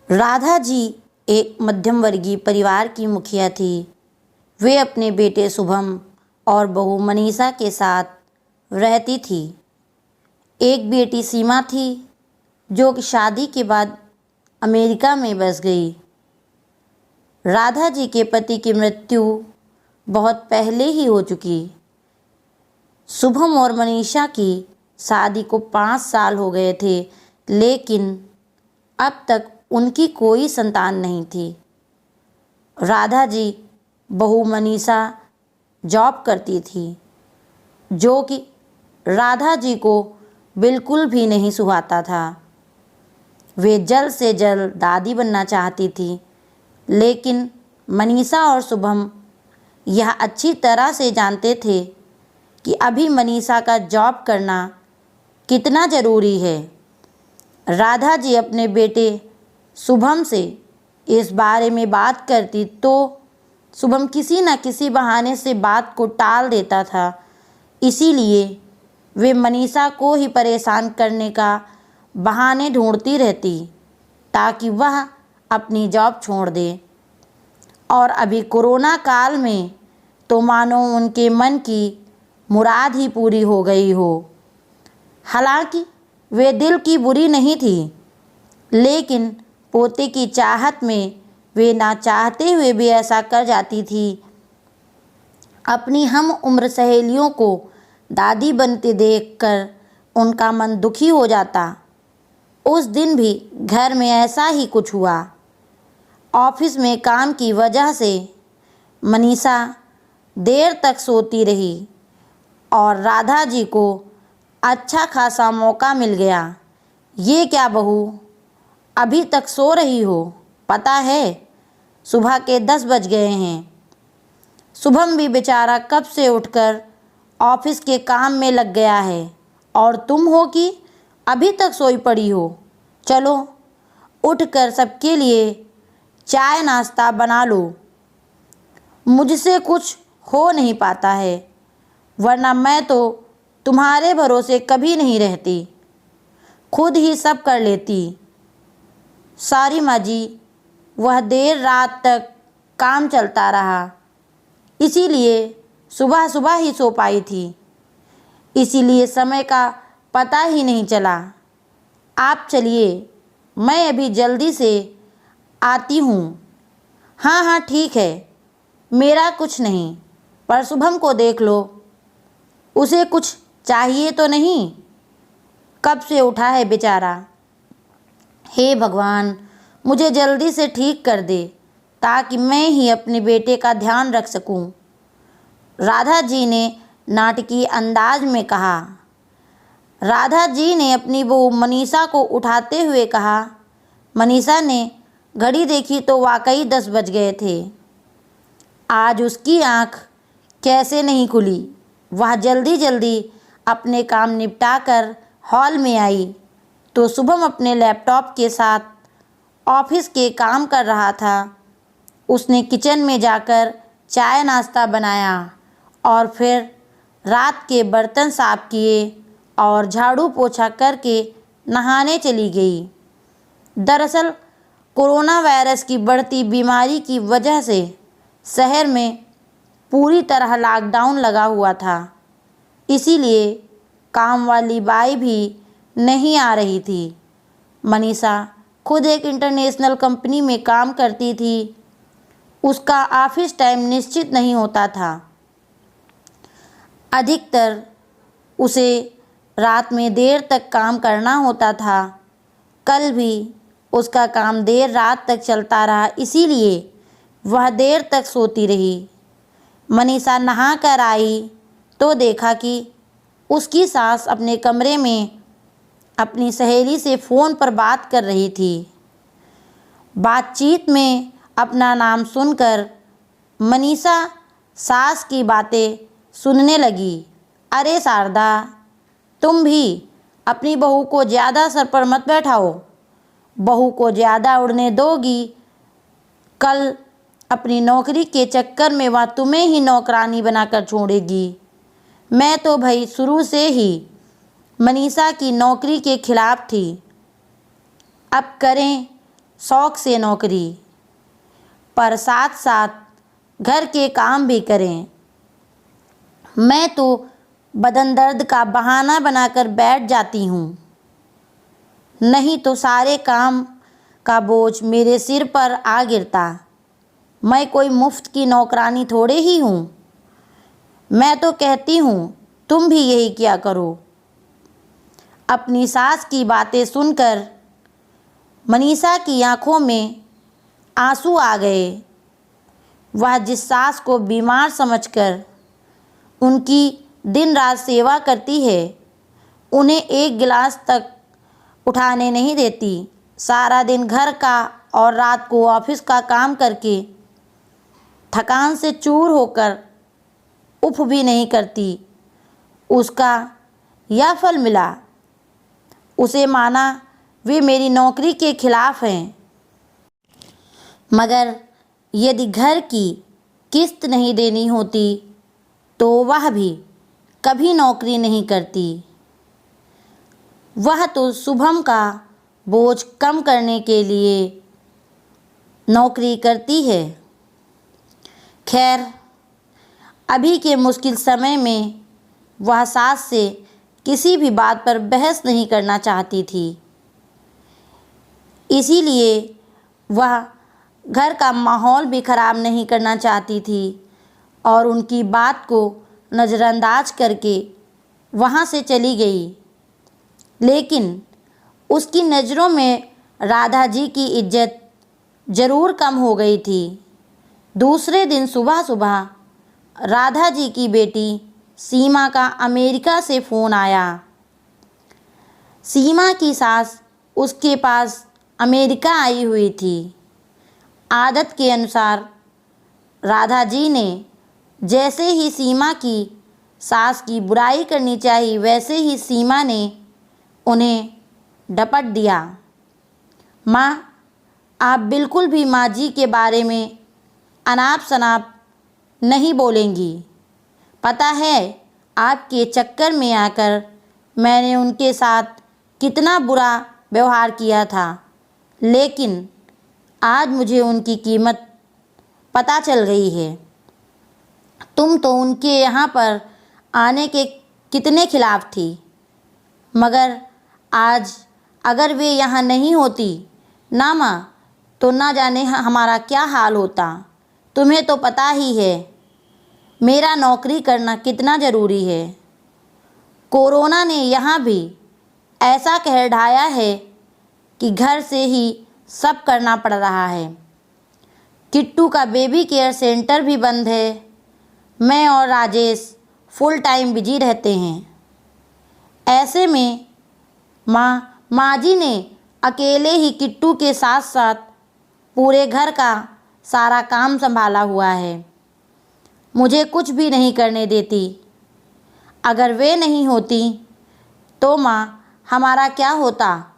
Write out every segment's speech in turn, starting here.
राधा जी एक मध्यम वर्गीय परिवार की मुखिया थी। वे अपने बेटे शुभम और बहू मनीषा के साथ रहती थी। एक बेटी सीमा थी जो कि शादी के बाद अमेरिका में बस गई। राधा जी के पति की मृत्यु बहुत पहले ही हो चुकी। शुभम और मनीषा की शादी को 5 साल हो गए थे, लेकिन अब तक उनकी कोई संतान नहीं थी। राधा जी बहू मनीषा जॉब करती थी, जो कि राधा जी को बिल्कुल भी नहीं सुहाता था। वे जल्द से जल्द दादी बनना चाहती थी, लेकिन मनीषा और शुभम यह अच्छी तरह से जानते थे कि अभी मनीषा का जॉब करना कितना ज़रूरी है। राधा जी अपने बेटे शुभम से इस बारे में बात करती तो शुभम किसी न किसी बहाने से बात को टाल देता था। इसीलिए वे मनीषा को ही परेशान करने का बहाने ढूंढती रहती ताकि वह अपनी जॉब छोड़ दे। और अभी कोरोना काल में तो मानो उनके मन की मुराद ही पूरी हो गई हो। हालांकि वे दिल की बुरी नहीं थी, लेकिन पोते की चाहत में वे ना चाहते हुए भी ऐसा कर जाती थी। अपनी हम उम्र सहेलियों को दादी बनते देखकर उनका मन दुखी हो जाता। उस दिन भी घर में ऐसा ही कुछ हुआ। ऑफिस में काम की वजह से मनीषा देर तक सोती रही और राधा जी को अच्छा खासा मौका मिल गया। ये क्या बहू, अभी तक सो रही हो? पता है सुबह के 10 बज गए हैं। शुभम भी बेचारा कब से उठकर ऑफिस के काम में लग गया है और तुम हो कि अभी तक सोई पड़ी हो। चलो उठकर सबके लिए चाय नाश्ता बना लो। मुझसे कुछ हो नहीं पाता है, वरना मैं तो तुम्हारे भरोसे कभी नहीं रहती, खुद ही सब कर लेती। सॉरी माँ जी, वह देर रात तक काम चलता रहा, इसीलिए सुबह सुबह ही सो पाई थी, इसीलिए समय का पता ही नहीं चला। आप चलिए, मैं अभी जल्दी से आती हूँ। हाँ हाँ ठीक है, मेरा कुछ नहीं, पर शुभम को देख लो, उसे कुछ चाहिए तो नहीं? कब से उठा है बेचारा। हे भगवान, मुझे जल्दी से ठीक कर दे ताकि मैं ही अपने बेटे का ध्यान रख सकूं। राधा जी ने नाटकीय अंदाज में कहा। राधा जी ने अपनी बहू मनीषा को उठाते हुए कहा। मनीषा ने घड़ी देखी तो वाकई 10 बज गए थे। आज उसकी आँख कैसे नहीं खुली। वह जल्दी जल्दी अपने काम निपटाकर हॉल में आई तो शुभम अपने लैपटॉप के साथ ऑफिस के काम कर रहा था। उसने किचन में जाकर चाय नाश्ता बनाया और फिर रात के बर्तन साफ किए और झाड़ू पोछा करके नहाने चली गई। दरअसल कोरोना वायरस की बढ़ती बीमारी की वजह से शहर में पूरी तरह लॉकडाउन लगा हुआ था, इसीलिए काम वाली बाई भी नहीं आ रही थी। मनीषा खुद एक इंटरनेशनल कंपनी में काम करती थी। उसका ऑफिस टाइम निश्चित नहीं होता था। अधिकतर उसे रात में देर तक काम करना होता था। कल भी उसका काम देर रात तक चलता रहा, इसीलिए वह देर तक सोती रही। मनीषा नहा कर आई तो देखा कि उसकी सास अपने कमरे में अपनी सहेली से फ़ोन पर बात कर रही थी। बातचीत में अपना नाम सुनकर मनीषा सास की बातें सुनने लगी। अरे शारदा, तुम भी अपनी बहू को ज़्यादा सर पर मत बैठाओ। बहू को ज़्यादा उड़ने दोगी, कल अपनी नौकरी के चक्कर में वह तुम्हें ही नौकरानी बनाकर छोड़ेगी। मैं तो भाई शुरू से ही मनीषा की नौकरी के खिलाफ थी। अब करें शौक से नौकरी, पर साथ साथ घर के काम भी करें। मैं तो बदन दर्द का बहाना बनाकर बैठ जाती हूँ, नहीं तो सारे काम का बोझ मेरे सिर पर आ गिरता। मैं कोई मुफ्त की नौकरानी थोड़े ही हूँ। मैं तो कहती हूँ तुम भी यही किया करो। अपनी सास की बातें सुनकर मनीषा की आंखों में आंसू आ गए। वह जिस सास को बीमार समझकर उनकी दिन रात सेवा करती है, उन्हें एक गिलास तक उठाने नहीं देती। सारा दिन घर का और रात को ऑफिस का काम करके थकान से चूर होकर उफ भी नहीं करती। उसका यह फल मिला। उसे माना वे मेरी नौकरी के खिलाफ हैं। मगर यदि घर की किस्त नहीं देनी होती तो वह भी कभी नौकरी नहीं करती। वह तो शुभम का बोझ कम करने के लिए नौकरी करती है। खैर, अभी के मुश्किल समय में वह सास से किसी भी बात पर बहस नहीं करना चाहती थी। इसीलिए वह घर का माहौल भी खराब नहीं करना चाहती थी और उनकी बात को नज़रअंदाज करके वहाँ से चली गई। लेकिन उसकी नज़रों में राधा जी की इज्जत ज़रूर कम हो गई थी। दूसरे दिन सुबह सुबह राधा जी की बेटी सीमा का अमेरिका से फ़ोन आया। सीमा की सास उसके पास अमेरिका आई हुई थी। आदत के अनुसार राधा जी ने जैसे ही सीमा की सास की बुराई करनी चाहिए, वैसे ही सीमा ने उन्हें डपट दिया। माँ, आप बिल्कुल भी माँ जी के बारे में अनाप शनाप नहीं बोलेंगी। पता है आपके चक्कर में आकर मैंने उनके साथ कितना बुरा व्यवहार किया था, लेकिन आज मुझे उनकी कीमत पता चल गई है। तुम तो उनके यहाँ पर आने के कितने खिलाफ थी, मगर आज अगर वे यहाँ नहीं होती ना माँ, तो ना जाने हमारा क्या हाल होता। तुम्हें तो पता ही है मेरा नौकरी करना कितना ज़रूरी है। कोरोना ने यहाँ भी ऐसा कहर ढाया है कि घर से ही सब करना पड़ रहा है। किट्टू का बेबी केयर सेंटर भी बंद है। मैं और राजेश फुल टाइम बिजी रहते हैं। ऐसे में माँ जी ने अकेले ही किट्टू के साथ साथ पूरे घर का सारा काम संभाला हुआ है। मुझे कुछ भी नहीं करने देती। अगर वे नहीं होती तो माँ हमारा क्या होता,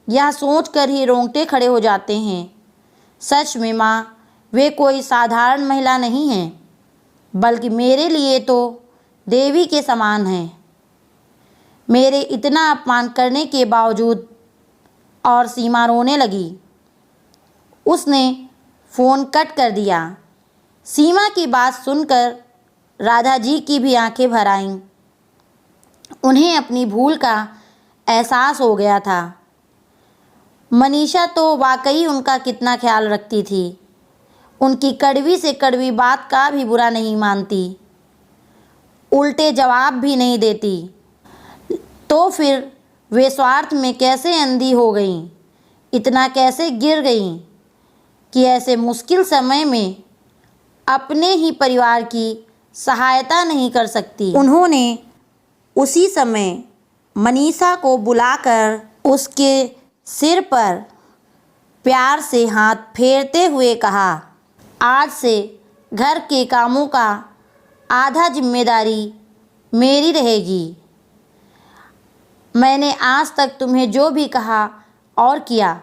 यह सोचकर ही रोंगटे खड़े हो जाते हैं। सच में माँ, वे कोई साधारण महिला नहीं हैं, बल्कि मेरे लिए तो देवी के समान हैं। मेरे इतना अपमान करने के बावजूद। और सीमा रोने लगी। उसने फ़ोन कट कर दिया। सीमा की बात सुनकर राधा जी की भी आंखें भर आईं। उन्हें अपनी भूल का एहसास हो गया था। मनीषा तो वाकई उनका कितना ख्याल रखती थी। उनकी कड़वी से कड़वी बात का भी बुरा नहीं मानती, उल्टे जवाब भी नहीं देती। तो फिर वे स्वार्थ में कैसे अंधी हो गईं, इतना कैसे गिर गईं कि ऐसे मुश्किल समय में अपने ही परिवार की सहायता नहीं कर सकती। उन्होंने उसी समय मनीषा को बुलाकर उसके सिर पर प्यार से हाथ फेरते हुए कहा, आज से घर के कामों का आधा जिम्मेदारी मेरी रहेगी। मैंने आज तक तुम्हें जो भी कहा और किया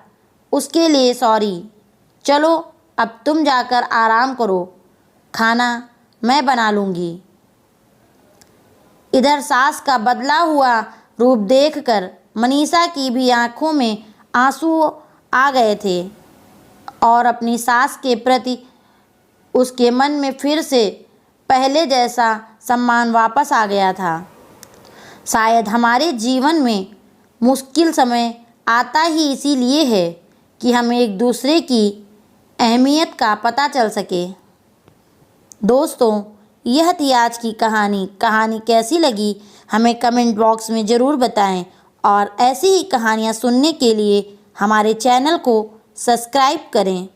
उसके लिए सॉरी। चलो अब तुम जाकर आराम करो, खाना मैं बना लूँगी। इधर सास का बदला हुआ रूप देखकर मनीषा की भी आंखों में आंसू आ गए थे। और अपनी सास के प्रति उसके मन में फिर से पहले जैसा सम्मान वापस आ गया था। शायद हमारे जीवन में मुश्किल समय आता ही इसीलिए है कि हमें एक दूसरे की अहमियत का पता चल सके। दोस्तों, यह थी आज की कहानी कैसी लगी हमें कमेंट बॉक्स में ज़रूर बताएं और ऐसी ही कहानियाँ सुनने के लिए हमारे चैनल को सब्सक्राइब करें।